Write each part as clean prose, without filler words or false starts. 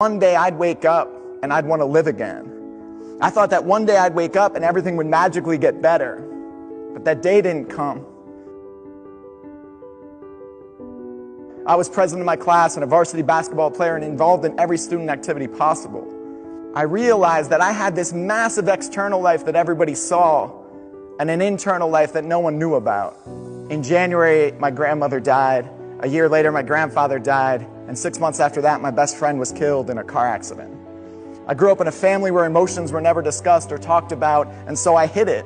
One day I'd wake up and I'd want to live again. I thought that one day I'd wake up and everything would magically get better. But that day didn't come. I was president of my class and a varsity basketball player and involved in every student activity possible. I realized that I had this massive external life that everybody saw and an internal life that no one knew about. In January, my grandmother died. A year later, my grandfather died. And 6 months after that, my best friend was killed in a car accident. I grew up in a family where emotions were never discussed or talked about, and so I hid it.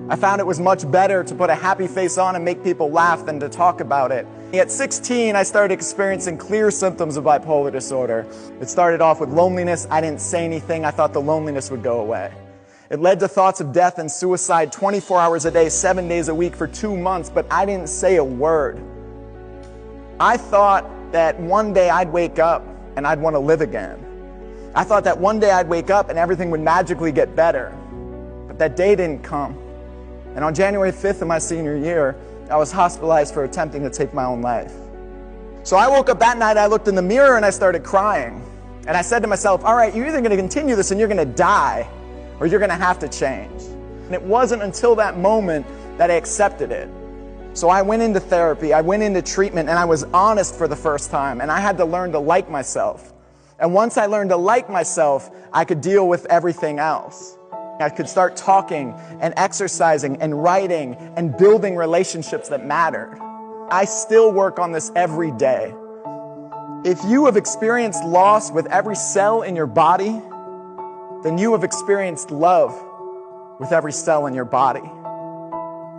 I found it was much better to put a happy face on and make people laugh than to talk about it. At 16, I started experiencing clear symptoms of bipolar disorder. It started off with loneliness. I didn't say anything. I thought the loneliness would go away. It led to thoughts of death and suicide 24 hours a day, 7 days a week for 2 months, but I didn't say a word. I thought that one day I'd wake up and I'd want to live again. I thought that one day I'd wake up and everything would magically get better. But that day didn't come. And on January 5th of my senior year, I was hospitalized for attempting to take my own life. So I woke up that night, I looked in the mirror and I started crying. And I said to myself, all right, you're either going to continue this and you're going to die, or you're going to have to change. And it wasn't until that moment that I accepted it. So I went into therapy, I went into treatment, and I was honest for the first time, and I had to learn to like myself. And once I learned to like myself, I could deal with everything else. I could start talking and exercising and writing and building relationships that mattered. I still work on this every day. If you have experienced loss with every cell in your body, then you have experienced love with every cell in your body.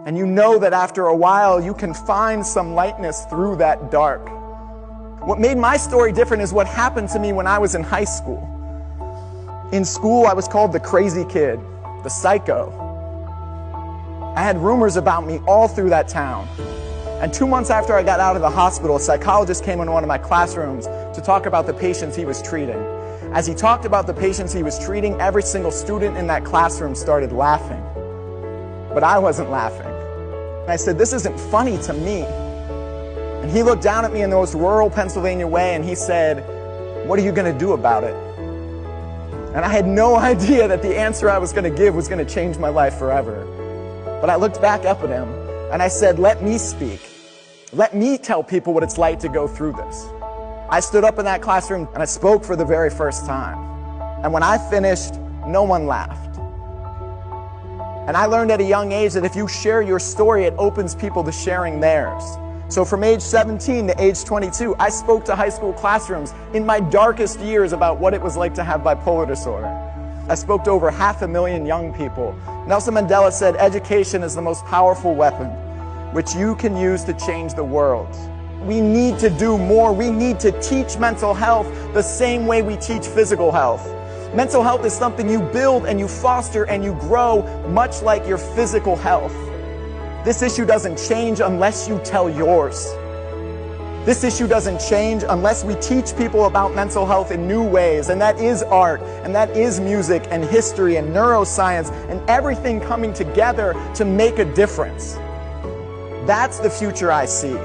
And you know that after a while, you can find some lightness through that dark. What made my story different is what happened to me when I was in high school. In school, I was called the crazy kid, the psycho. I had rumors about me all through that town. And 2 months after I got out of the hospital, a psychologist came into one of my classrooms to talk about the patients he was treating. As he talked about the patients he was treating, every single student in that classroom started laughing. But I wasn't laughing. And I said, this isn't funny to me. And he looked down at me in the most rural Pennsylvania way and he said, what are you going to do about it? And I had no idea that the answer I was going to give was going to change my life forever. But I looked back up at him and I said, let me speak. Let me tell people what it's like to go through this. I stood up in that classroom and I spoke for the very first time. And when I finished, no one laughed. And I learned at a young age that if you share your story, it opens people to sharing theirs. So from age 17 to age 22, I spoke to high school classrooms in my darkest years about what it was like to have bipolar disorder. I spoke to over 500,000 young people. Nelson Mandela said, education is the most powerful weapon which you can use to change the world. We need to do more. We need to teach mental health the same way we teach physical health. Mental health is something you build and you foster and you grow, much like your physical health. This issue doesn't change unless you tell yours. This issue doesn't change unless we teach people about mental health in new ways, and that is art, and that is music, and history, and neuroscience, and everything coming together to make a difference. That's the future I see.